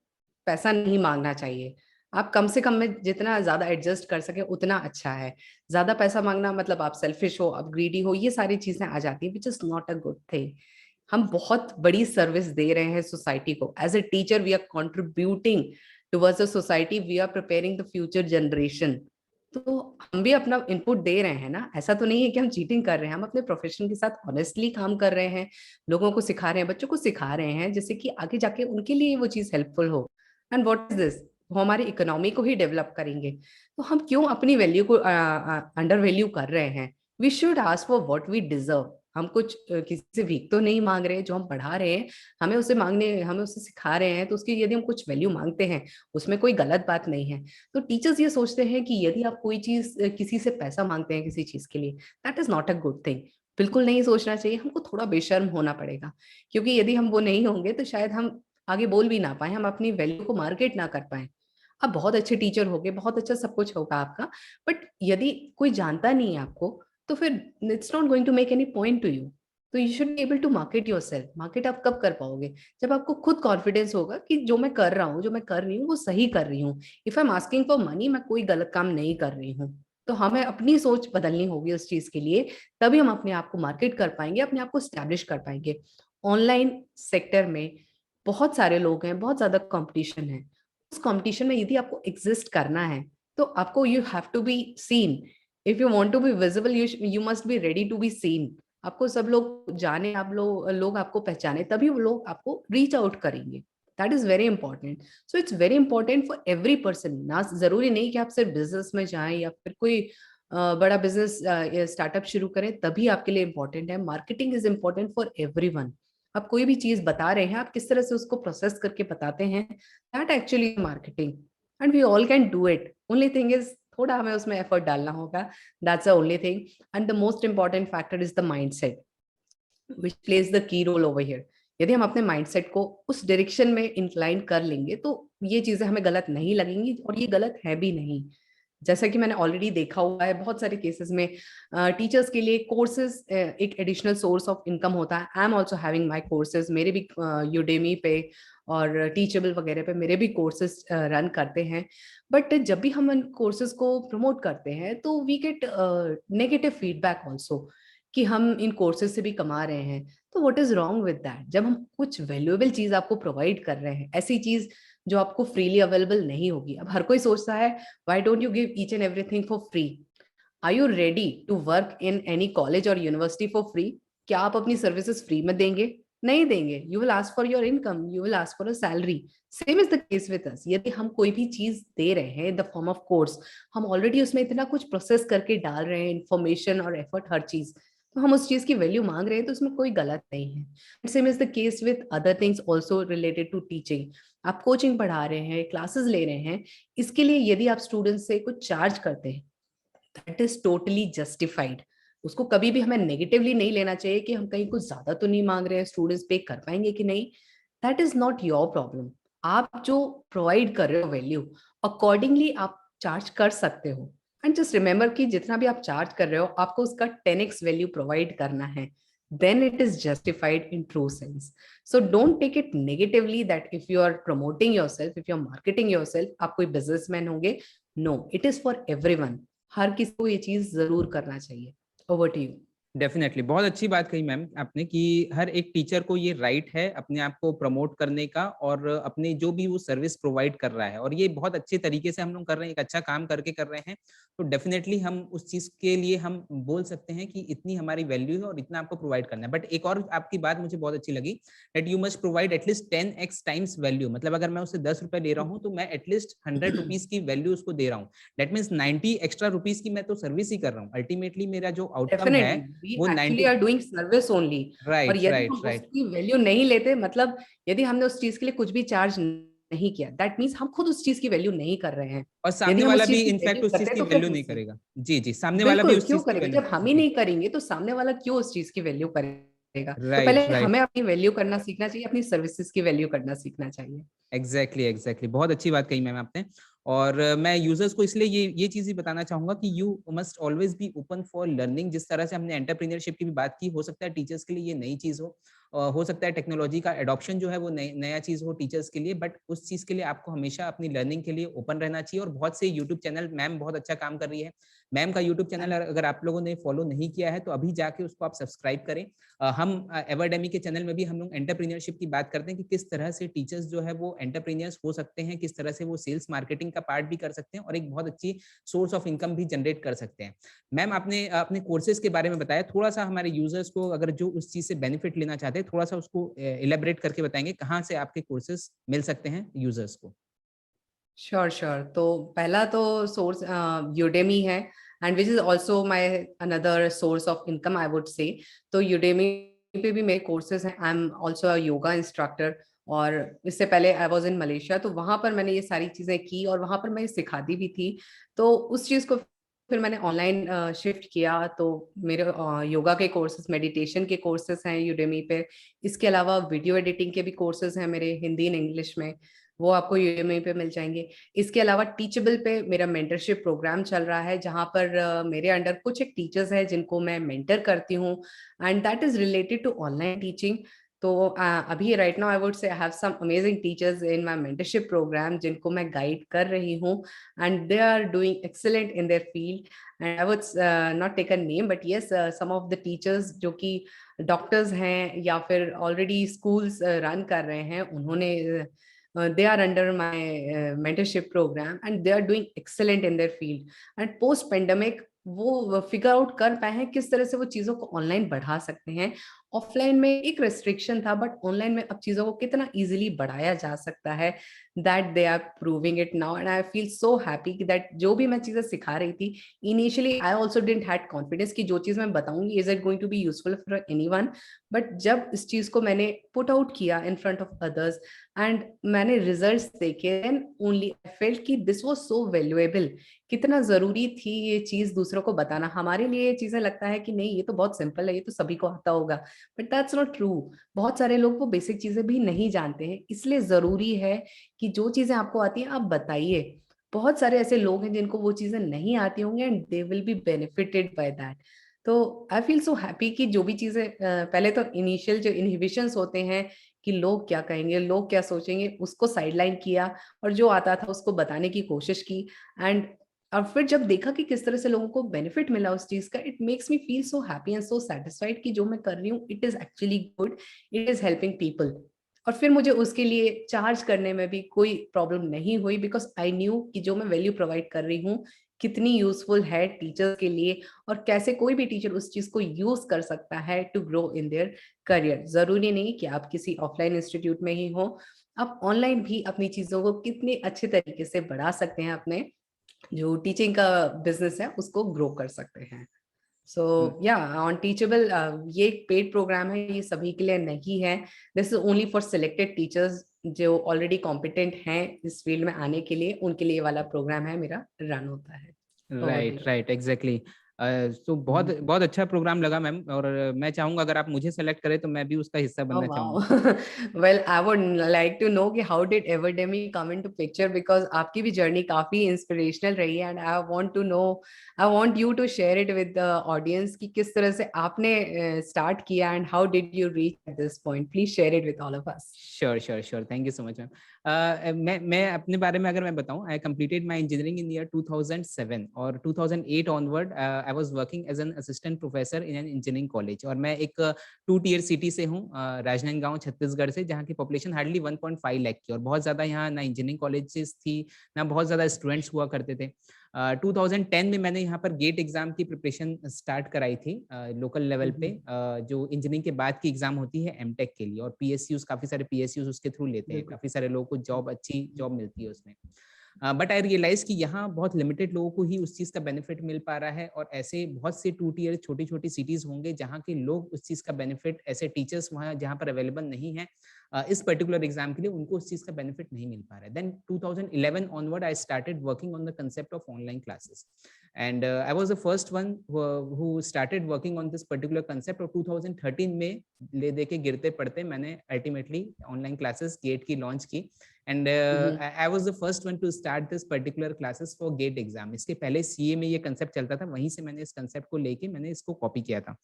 पैसा नहीं मांगना चाहिए। आप कम से कम में जितना ज्यादा एडजस्ट कर सके उतना अच्छा है। ज्यादा पैसा मांगना मतलब आप सेल्फिश हो, आप ग्रीडी हो, ये सारी चीजें आ जाती है, which is not a good thing. हम बहुत बड़ी सर्विस दे रहे हैं सोसाइटी को। As a teacher we are contributing towards the society, we are preparing the future generation. तो हम भी अपना इनपुट दे रहे हैं ना, ऐसा तो नहीं है कि हम चीटिंग कर रहे हैं। हम अपने प्रोफेशन के साथ ऑनेस्टली काम कर रहे हैं, लोगों को सिखा रहे हैं, बच्चों को सिखा रहे हैं, जिससे कि आगे जाके उनके लिए वो चीज हेल्पफुल हो। एंड व्हाट इज दिस, वो हमारी इकोनॉमी को ही डेवलप करेंगे। तो हम क्यों अपनी वैल्यू को अंडर वैल्यू कर रहे हैं? We should ask for what we deserve. हम कुछ किसी से भीख तो नहीं मांग रहे। जो हम पढ़ा रहे हैं हमें उसे सिखा रहे हैं, तो उसकी यदि हम कुछ वैल्यू मांगते हैं उसमें कोई गलत बात नहीं है। तो टीचर्स ये सोचते हैं कि यदि आप कोई चीज किसी से पैसा मांगते हैं किसी चीज के लिए, that is not a good thing. बिल्कुल नहीं सोचना चाहिए। हमको थोड़ा बेशर्म होना पड़ेगा, क्योंकि यदि हम वो नहीं होंगे तो शायद हम आगे बोल भी ना पाए, हम अपनी वैल्यू को मार्केट ना कर पाए। आप बहुत अच्छे टीचर होगे, बहुत अच्छा सब कुछ होगा आपका, बट यदि कोई जानता नहीं है आपको, तो फिर it's not going to make any point to you. तो you should be able to market yourself. Market आप कब कर पाओगे? जब आपको खुद कॉन्फिडेंस होगा कि जो मैं कर रहा हूँ, जो मैं कर रही हूँ वो सही कर रही हूँ। If I am asking for money, मैं कोई गलत काम नहीं कर रही हूँ। तो हमें अपनी सोच बदलनी होगी उस चीज के लिए, तभी हम अपने आप को मार्केट कर पाएंगे, अपने आप को स्टैब्लिश कर पाएंगे। ऑनलाइन सेक्टर में बहुत सारे लोग हैं, बहुत ज्यादा कंपटीशन है। उस कंपटीशन में यदि आपको एग्जिस्ट करना है, तो आपको you have to be seen. If you want to be visible, you must be ready to be seen. आपको सब लोग जाने, आप लोग आपको पहचाने, तभी वो लोग आपको रीच आउट करेंगे। That is very important. So it's very important for every person. ना जरूरी नहीं कि आप सिर्फ बिजनेस में जाएं या फिर कोई बड़ा बिजनेस स्टार्टअप शुरू करें तभी आपके लिए इंपॉर्टेंट है। Marketing is important for everyone. आप कोई भी चीज बता रहे हैं, आप किस तरह से उसको प्रोसेस करके बताते हैं, that actually marketing. And we all can do it. Only thing is थोड़ा हमें उसमें एफर्ट डालना होगा। That's the only thing. And the most important factor is the mindset which plays the key role over here. यदि हम अपने mindset को उस डायरेक्शन में इंक्लाइन कर लेंगे तो ये चीजें हमें गलत नहीं लगेंगी, और ये गलत है भी नहीं। जैसा कि मैंने ऑलरेडी देखा हुआ है बहुत सारे केसेस में, टीचर्स के लिए कोर्सेज एक एडिशनल सोर्स ऑफ इनकम होता है। I am also having my courses, मेरे भी यूडेमी पे और टीचेबल वगैरह पे मेरे भी कोर्सेज रन करते हैं। बट जब भी हम इन कोर्सेज को प्रमोट करते हैं तो we get negative feedback also कि हम इन कोर्सेज से भी कमा रहे हैं। तो what is wrong with that? जब हम कुछ वैल्यूएबल चीज आपको प्रोवाइड कर रहे हैं, ऐसी चीज जो आपको फ्रीली अवेलेबल नहीं होगी। अब हर कोई सोचता है why don't you give each and everything for free? Are you ready to work in any college or university for free? क्या आप अपनी सर्विसेज फ्री में देंगे? नहीं देंगे। You will ask for your income, you will ask for a salary. Same is the case with us. यदि हम कोई भी चीज दे रहे हैं इन द फॉर्म ऑफ कोर्स, हम ऑलरेडी उसमें इतना कुछ प्रोसेस करके डाल रहे हैं, इंफॉर्मेशन और एफर्ट, हर चीज, तो हम उस चीज की वैल्यू मांग रहे हैं, तो उसमें कोई गलत नहीं है। Same is the case with other things also related to teaching. आप कोचिंग पढ़ा रहे हैं, क्लासेस ले रहे हैं, इसके लिए यदि आप स्टूडेंट से कुछ चार्ज करते हैं, दैट इज टोटली जस्टिफाइड। उसको कभी भी हमें नेगेटिवली नहीं लेना चाहिए कि हम कहीं कुछ ज्यादा तो नहीं मांग रहे हैं, स्टूडेंट्स पे कर पाएंगे कि नहीं। That is not your problem. आप जो प्रोवाइड कर रहे हो वैल्यू, अकॉर्डिंगली आप चार्ज कर सकते हो। एंड जस्ट रिमेंबर कि जितना भी आप चार्ज कर रहे हो, आपको उसका 10x वैल्यू प्रोवाइड करना है, then it is justified in true sense. So don't take it negatively that if you are promoting yourself, if you are marketing yourself, आप कोई businessman होंगे। No, it is for everyone. हर किसी को ये चीज जरूर करना चाहिए। Over to you. डेफिनेटली बहुत अच्छी बात कही मैम आपने कि हर एक टीचर को ये राइट है अपने आप को प्रमोट करने का और अपने जो भी वो सर्विस प्रोवाइड कर रहा है, और ये बहुत अच्छे तरीके से हम लोग कर रहे हैं, एक अच्छा काम करके कर रहे हैं। तो डेफिनेटली हम उस चीज के लिए हम बोल सकते हैं कि इतनी हमारी वैल्यू है और इतना आपको प्रोवाइड करना है। बट एक और आपकी बात मुझे बहुत अच्छी लगी, that you must provide at least 10x times value. मतलब अगर मैं उससे 10 रुपए ले रहा हूँ तो मैं एटलीस्ट 100 रुपीज की वैल्यू उसको दे रहा हूँ। दैट मीन्स 90 एक्स्ट्रा रुपीज की मैं तो सर्विस ही कर रहा हूँ। अल्टीमेटली मेरा जो आउटकम है Definitely, we वो actually 90। are doing service only. और राइट यदि राइट हम राइट। उसकी वैल्यू नहीं लेते, मतलब यदि हमने उस चीज के लिए कुछ भी चार्ज नहीं किया, दैट मीन्स हम खुद उस चीज की वैल्यू नहीं कर रहे हैं। और यदि सामने हम वाला उस भी चीज की इनफैक्ट वैल्यू उस चीज करते की तो फिर वैल्यू नहीं दूसरी। करेगा। जी जी, सामने वाला भी बिल्कुल, उस क्यों चीज की करेगा? वैल्यू। जब हम ही जी। नहीं करेंगे तो सामने वाला क्यों उस चीज की वैल्यू करेगा? तो पहले राइट राइट। हमें अपनी वैल्यू करना सीखना चाहिए, अपनी सर्विसेज की वैल्यू करना सीखना चाहिए। एग्जैक्टली एग्जैक्टली, बहुत अच्छी बात कही मैम आपने। और मैं यूजर्स को इसलिए ये चीज ही बताना चाहूंगा कि you must always be open for learning. जिस तरह से हमने एंटरप्रेन्योरशिप की भी बात की, हो सकता है टीचर्स के लिए ये नई चीज हो सकता है टेक्नोलॉजी का एडॉप्शन जो है वो नया चीज हो टीचर्स के लिए, बट उस चीज के लिए आपको हमेशा अपनी लर्निंग के लिए ओपन रहना चाहिए। और बहुत से यूट्यूब चैनल, मैम बहुत अच्छा काम कर रही है, मैम का यूट्यूब चैनल अगर आप लोगों ने फॉलो नहीं किया है तो अभी जाके उसको आप सब्सक्राइब करें। हम एवर्डेमी के चैनल में भी हम लोग एंटरप्रेन्योरशिप की बात करते हैं कि किस तरह से टीचर्स जो है वो एंटरप्रेन्योर्स हो सकते हैं, किस तरह से वो सेल्स मार्केटिंग का पार्ट भी कर सकते हैं और एक बहुत अच्छी सोर्स ऑफ इनकम भी जनरेट कर सकते हैं। मैम आपने अपने कोर्सेज के बारे में बताया, थोड़ा सा हमारे यूजर्स को अगर जो उस चीज से बेनिफिट लेना चाहते हैं थोड़ा सा उसको इलेबरेट करके बताएंगे कहाँ से आपके कोर्सेज मिल सकते हैं यूजर्स को। Sure sure. तो पहला तो सोर्स यूडेमी है, and which is also my another source of income, I would से। तो यूडेमी पे भी मेरे कोर्सेज हैं। I am also a yoga instructor. और इससे पहले आई वॉज इन मलेशिया, तो वहां पर मैंने ये सारी चीजें की और वहां पर मैं सिखाती भी थी। तो उस चीज को फिर मैंने ऑनलाइन शिफ्ट किया। तो मेरे योगा के कोर्सेज, मेडिटेशन के कोर्सेज हैं यूडेमी पे। इसके अलावा वीडियो एडिटिंग के भी कोर्सेज हैं मेरे, हिंदी एंड इंग्लिश में, वो आपको यूडेमी पे मिल जाएंगे। इसके अलावा टीचेबल पे मेरा मेंटरशिप प्रोग्राम चल रहा है, जहां पर मेरे अंडर कुछ एक टीचर्स हैं जिनको मैं मेंटर करती हूँ, and that is related to online teaching. तो अभी right now I would say I have some amazing teachers in my mentorship program जिनको मैं गाइड कर रही हूँ, and they are doing excellent in their field. And I would not take a name, but yes, some of the teachers जो कि doctors हैं या फिर ऑलरेडी स्कूल्स रन कर रहे हैं, उन्होंने they are under my mentorship program, and they are doing excellent in their field. And post pandemic वो फिगर आउट कर पाए हैं किस तरह से वो चीजों को ऑनलाइन बढ़ा सकते हैं। ऑफलाइन में एक रेस्ट्रिक्शन था, बट ऑनलाइन में अब चीजों को कितना इजीली बढ़ाया जा सकता है, that they are proving it now. And I feel so happy कि दैट जो भी मैं चीजें सिखा रही थी, initially I also didn't had confidence कि जो चीज मैं बताऊंगी is it going to be useful for anyone. But जब इस चीज को मैंने पुट आउट किया in front of others and मैंने रिजल्ट्स देखे, देन ओनली आई फेल्ट कि दिस वाज सो वैल्यूएबल। कितना जरूरी थी ये चीज दूसरों को बताना। हमारे लिए ये चीजें लगता है कि नहीं, ये तो बहुत सिंपल है, ये तो सभी को आता होगा, बट दैट्स नॉट ट्रू। बहुत सारे लोग वो बेसिक चीजें भी नहीं जानते हैं, इसलिए जरूरी है कि जो चीजें आपको आती हैं आप बताइए। बहुत सारे ऐसे लोग हैं जिनको वो चीजें नहीं आती होंगी, and they will be benefited by that. तो आई फील सो हैप्पी कि जो भी चीजें पहले तो इनिशियल जो इनहिबिशंस होते हैं कि लोग क्या कहेंगे, लोग क्या सोचेंगे, उसको साइडलाइन किया और जो आता था उसको बताने की कोशिश की। एंड और फिर जब देखा कि किस तरह से लोगों को बेनिफिट मिला उस चीज का, it makes me feel so happy and so satisfied कि जो मैं कर रही हूँ it is actually good, it is helping people. और फिर मुझे उसके लिए चार्ज करने में भी कोई प्रॉब्लम नहीं हुई, बिकॉज आई न्यू कि जो मैं वैल्यू प्रोवाइड कर रही हूँ कितनी यूजफुल है टीचर्स के लिए, और कैसे कोई भी टीचर उस चीज को यूज कर सकता है to grow in their career. जरूरी नहीं कि आप किसी ऑफलाइन इंस्टीट्यूट में ही हो, आप ऑनलाइन भी अपनी चीजों को कितने अच्छे तरीके से बढ़ा सकते हैं, अपने जो टीचिंग का बिजनेस है उसको ग्रो कर सकते हैं। सो या ऑन टीचेबल, ये एक पेड प्रोग्राम है, ये सभी के लिए नहीं है। This is only for selected teachers जो ऑलरेडी कॉम्पिटेंट हैं इस फील्ड में आने के लिए, उनके लिए वाला प्रोग्राम है, मेरा रन होता है। Over to right, you. Right, exactly. So बहुत बहुत अच्छा प्रोग्राम लगा मैम, और मैं चाहूंगा अगर आप मुझे सेलेक्ट करें तो मैं भी उसका हिस्सा Oh बनना wow. चाहूंगा। Well, I would like to know कि how did Everdemi come into picture, because आपकी भी जर्नी काफी इंस्पिरेशनल रही है, and I want to know, I want you to share it with the audience कि किस तरह से आपने स्टार्ट किया and how did you reach at this point. Please share it with all of us. Sure, sure, sure, thank you so much ma'am. मैं अपने बारे में अगर मैं बताऊं, I completed my engineering in year 2007, और 2008 onward I was working as an assistant professor in an engineering college. और मैं एक 2 टियर सिटी से हूं, राजनांदगांव छत्तीसगढ़ से, जहां की पॉपुलेशन हार्डली 1.5 लाख की, और बहुत ज़्यादा यहाँ ना इंजीनियरिंग कॉलेजेस थी, ना बहुत ज़्यादा स्टूडेंट्स हुआ करते थे। 2010 में मैंने यहाँ पर गेट एग्जाम की प्रिपरेशन स्टार्ट कराई थी लोकल लेवल पे, जो इंजीनियरिंग के बाद की एग्जाम होती है एमटेक के लिए, और पीएसयूज, काफी सारे पीएसयूज उसके थ्रू लेते हैं, काफी सारे लोगों को जॉब, अच्छी जॉब मिलती है उसमें। बट आई रियलाइज कि यहाँ बहुत लिमिटेड लोगों को ही उस चीज का बेनिफिट मिल पा रहा है, और ऐसे बहुत से 2 टियर छोटी छोटी सिटीज होंगे जहाँ के लोग उस चीज का बेनिफिट, ऐसे टीचर्स वहाँ जहाँ पर अवेलेबल नहीं है इस पर्टिकुलर एग्जाम के लिए, उनको उस चीज का बेनिफिट नहीं मिल पा रहा है। Then 2011 onward I started working on the concept of online classes, and I was the first one who started working on this particular concept। और 2013 में ले दे के गिरते पड़ते मैंने अल्टीमेटली ऑनलाइन क्लासेस गेट की लॉन्च की, and I was the first one to start this particular classes for GATE exam. इसके पहले सीए में ये कंसेप्ट चलता था, वहीं से मैंने इस कंसेप्ट को लेके मैंने इसको कॉपी किया था।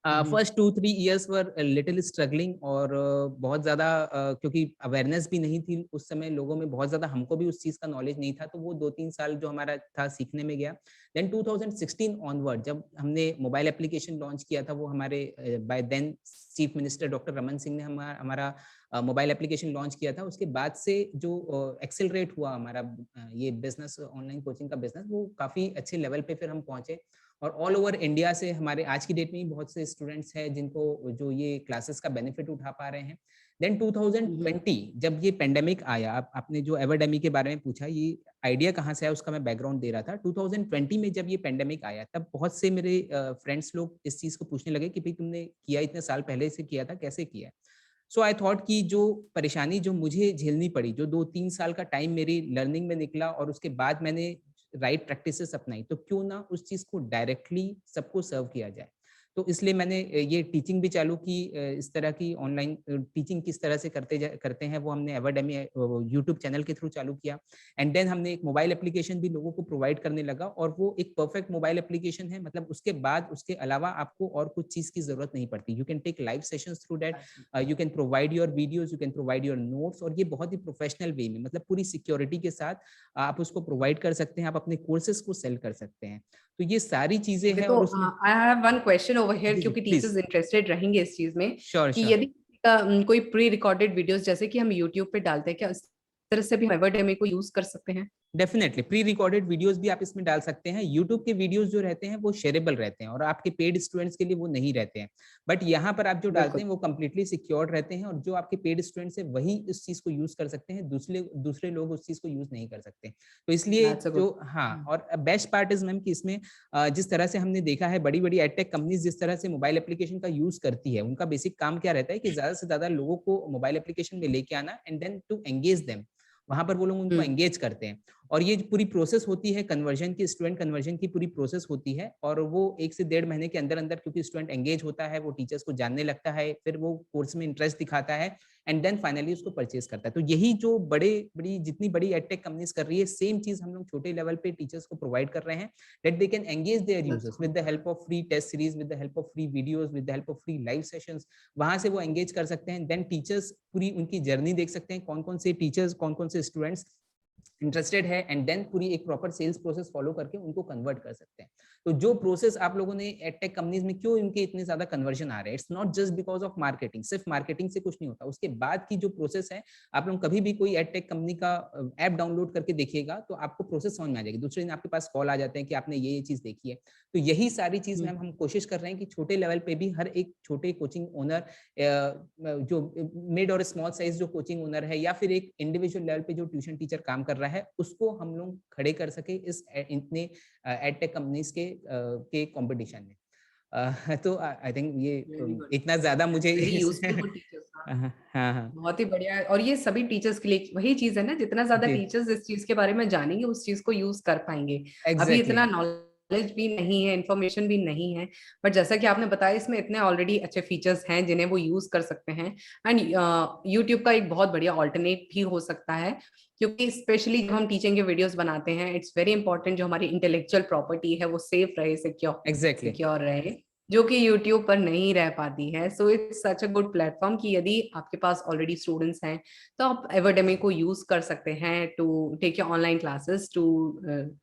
First 2-3 years were little struggling, और बहुत ज़्यादा क्योंकि अवेयरनेस भी नहीं थी उस समय लोगों में, बहुत ज़्यादा हमको भी उस चीज़ का नॉलेज नहीं था, तो वो 2-3 साल जो हमारा था सीखने में गया। देन 2016 ऑनवर्ड जब हमने मोबाइल एप्लीकेशन लॉन्च किया था, वो हमारे by then chief minister doctor Raman Singh ने हमारा मोबाइल एप्लीकेशन लॉन्च किया था। उसके बाद से जो एक्सेलरेट हुआ हमारा ये बिजनेस, ऑनलाइन कोचिंग का बिजनेस, वो काफ़ी अच्छे लेवल पे फिर हम पहुंचे, और ऑल ओवर इंडिया से हमारे आज की डेट में ही बहुत से स्टूडेंट्स हैं जिनको जो ये क्लासेस का बेनिफिट उठा पा रहे हैं। देन 2020 जब ये पेंडेमिक आया, आपने जो एवरडेमी के बारे में पूछा, ये आइडिया कहाँ से आया उसका मैं बैकग्राउंड दे रहा था। 2020 में जब ये पेंडेमिक आया, तब बहुत से मेरे फ्रेंड्स लोग इस चीज को पूछने लगे कि भाई तुमने किया, इतने साल पहले से किया था, कैसे किया। सो आई थॉट कि जो परेशानी जो मुझे झेलनी पड़ी, जो 2-3 साल का टाइम मेरी लर्निंग में निकला, और उसके बाद मैंने राइट प्रैक्टिसेस अपनाई, तो क्यों ना उस चीज को डायरेक्टली सबको सर्व किया जाए। तो इसलिए मैंने ये टीचिंग भी चालू की, इस तरह की ऑनलाइन टीचिंग किस तरह से करते हैं वो हमने एवरडेमी यूट्यूब चैनल के थ्रू चालू किया। एंड देन हमने एक मोबाइल एप्लीकेशन भी लोगों को प्रोवाइड करने लगा, और वो एक परफेक्ट मोबाइल एप्लीकेशन है, मतलब उसके बाद उसके अलावा आपको और कुछ चीज की जरूरत नहीं पड़ती। You can take live sessions through that, you can provide your videos, you can provide your notes, और ये बहुत ही प्रोफेशनल वे में, मतलब पूरी सिक्योरिटी के साथ आप उसको प्रोवाइड कर सकते हैं, आप अपने कोर्सेज को सेल कर सकते हैं। तो ये सारी चीजें हैं, देखो, और उसमें I have one question over here, जी जी क्योंकि प्लीज। टीचर्स इंटरेस्टेड रहेंगे इस चीज में, श्योर, कि श्योर। यदि कोई प्री रिकॉर्डेड वीडियोस जैसे कि हम यूट्यूब पे डालते हैं, क्या इस तरह से भी हम एवरडेमी को यूज कर सकते हैं? डेफिनेटली प्री रिकॉर्डेड वीडियोस भी आप इसमें डाल सकते हैं। यूट्यूब के वीडियोस जो रहते हैं वो शेयरेबल रहते हैं, और आपके पेड स्टूडेंट्स के लिए वो नहीं रहते हैं। बट यहाँ पर आप जो डालते बिल्कुल। हैं वो कम्प्लीटली सिक्योर्ड रहते हैं, और जो आपके पेड स्टूडेंट्स है वही इस चीज को यूज कर सकते हैं, दूसरे दूसरे लोग उस चीज को यूज नहीं कर सकते। तो इसलिए दैट्स अ जो, गुड। हाँ, और बेस्ट पार्ट इज मैम कि इसमें जिस तरह से हमने देखा है, बड़ी बड़ी एडटेक कंपनीज जिस तरह से मोबाइल एप्लीकेशन का यूज करती है, उनका बेसिक काम क्या रहता है कि ज्यादा से ज्यादा लोगों को मोबाइल एप्लीकेशन में लेके आना, and then to engage them, वहां पर वो लोग उनको एंगेज करते हैं। और ये पूरी प्रोसेस होती है कन्वर्जन की, स्टूडेंट कन्वर्जन की पूरी प्रोसेस होती है, और वो 1 से 1.5 महीने के अंदर अंदर, क्योंकि स्टूडेंट एंगेज होता है, वो टीचर्स को जानने लगता है, फिर वो कोर्स में इंटरेस्ट दिखाता है, एंड देन फाइनली उसको परचेज करता है। तो यही जो जितनी बड़ी एडटेक कंपनीज कर रही है, सेम चीज हम लोग छोटे लेवल पे टीचर्स को प्रोवाइड कर रहे हैं, that they can engage their users with the help of free test series, with the help of free videos, with the help of free live sessions. वहां से वो एंगेज कर सकते हैं, देन टीचर्स पूरी उनकी जर्नी देख सकते हैं, कौन कौन से टीचर्स, कौन कौन से स्टूडेंट्स इंटरेस्टेड है, एंड देन पूरी एक प्रॉपर सेल्स प्रोसेस फॉलो करके उनको कन्वर्ट कर सकते हैं। तो जो प्रोसेस आप लोगों ने एडटेक कंपनीज में क्यों इनके इतने ज्यादा कन्वर्जन आ रहे हैं, it's not just because of marketing, सिर्फ मार्केटिंग से कुछ नहीं होता, उसके बाद की जो प्रोसेस है, आप लोग कभी भी कोई एडटेक कंपनी का ऐप डाउनलोड करके देखिएगा तो आपको प्रोसेस समझ में आ जाएगी। दूसरे दिन आपके पास कॉल आ जाते हैं कि आपने ये चीज देखी है। तो यही सारी चीज मैम हम कोशिश कर रहे हैं कि छोटे लेवल पे भी हर एक छोटे कोचिंग ओनर, जो मिड और स्मॉल साइज जो कोचिंग ओनर है, या फिर एक इंडिविजुअल लेवल पे जो ट्यूशन टीचर काम कर रहा है, उसको हम लोग खड़े कर सके इस इतने एडटेक कंपनीज के कंपटीशन में। तो आई थिंक ये इतना ज्यादा मुझे वेरी यूजफुल फॉर टीचर्स। हाँ हाँ हाँ बहुत ही बढ़िया है, और ये सभी टीचर्स के लिए वही चीज है ना, जितना ज्यादा जी टीचर्स इस चीज के बारे में जानेंगे उस चीज को यूज कर पाएंगे। अभी एग्जैक्टली इतना नॉलेज भी नहीं है, इन्फॉर्मेशन भी नहीं है, बट जैसा कि आपने बताया इसमें इतने ऑलरेडी अच्छे फीचर्स हैं जिन्हें वो यूज कर सकते हैं। एंड यूट्यूब का एक बहुत बढ़िया ऑल्टरनेट भी हो सकता है, क्योंकि स्पेशली जब हम टीचिंग के वीडियोस बनाते हैं, इट्स वेरी इंपॉर्टेंट जो हमारी इंटेलेक्चुअल प्रॉपर्टी है वो सेफ रहे, सिक्योर एग्जैक्टली सिक्योर रहे, जो कि YouTube पर नहीं रह पाती है। So it's such a good platform कि यदि आपके पास ऑलरेडी स्टूडेंट्स हैं तो आप एवेडेमी को यूज कर सकते हैं to take your online classes, to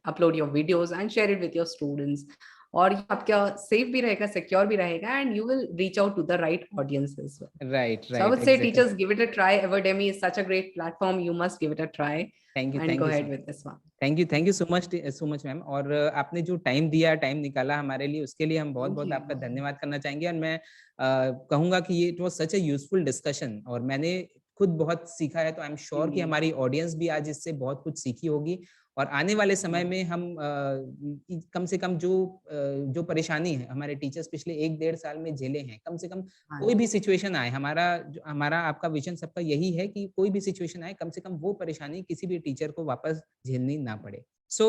upload your videos and share it with your students. और ये आपका सेफ भी रहेगा, सिक्योर भी रहेगा, and you will reach out to the right audience as well. Right So I right would say exactly. teachers, give it a try. Everdemi is such a great platform. You must give it a try and thank go you ahead with this one. Thank you so much ma'am. और आपने जो time दिया, time निकाला हमारे लिए, उसके लिए हम बहुत Thank बहुत you. आपका धन्यवाद करना चाहेंगे। और मैं कहूंगा कि ये it was such A useful discussion, और मैंने खुद बहुत सीखा है। तो आई एम श्योर कि Indeed. हमारी ऑडियंस भी आज इससे बहुत कुछ सीखी होगी। और आने वाले समय Sure. में हम कम से कम जो परेशानी है हमारे टीचर्स पिछले 1-1.5 साल में झेले हैं, कम से कम हाँ कोई जी। भी सिचुएशन आए, हमारा आपका विजन सबका यही है कि कोई भी सिचुएशन आए, कम से कम वो परेशानी किसी भी टीचर को वापस झेलनी ना पड़े। So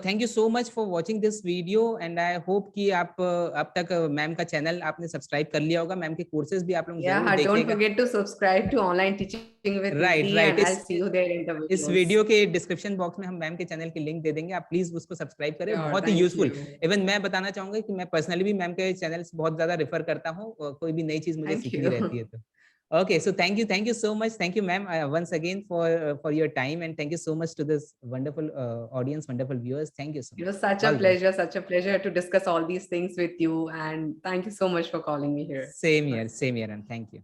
thank you so much for watching this video, and I hope कि आप अब तक मैम का चैनल आपने सब्सक्राइब कर लिया होगा। मैम के कोर्सेज भी आप लोग जरूर Yeah, don't देखिएगा। forget to subscribe to Online Teaching with right Nidhi, right and I'll see you there in the इस videos. वीडियो के डिस्क्रिप्शन बॉक्स में हम मैम के चैनल की लिंक दे देंगे, आप प्लीज उसको सब्सक्राइब करें, Sure, बहुत ही thank यूजफुल। you. इवन मैं बताना चाहूंगा कि मैं पर्सनली भी मैम के चैनल बहुत ज्यादा रेफर करता हूँ, कोई भी नई चीज मुझे Thank सीखनी रहती है you. तो। Okay, so thank you so much. Thank you, ma'am, once again for your time, and thank you so much to this wonderful audience, wonderful viewers. Thank you so It much. was such All the best. such a pleasure to discuss all these things with you, and thank you so much for calling me here. Same here, and thank you.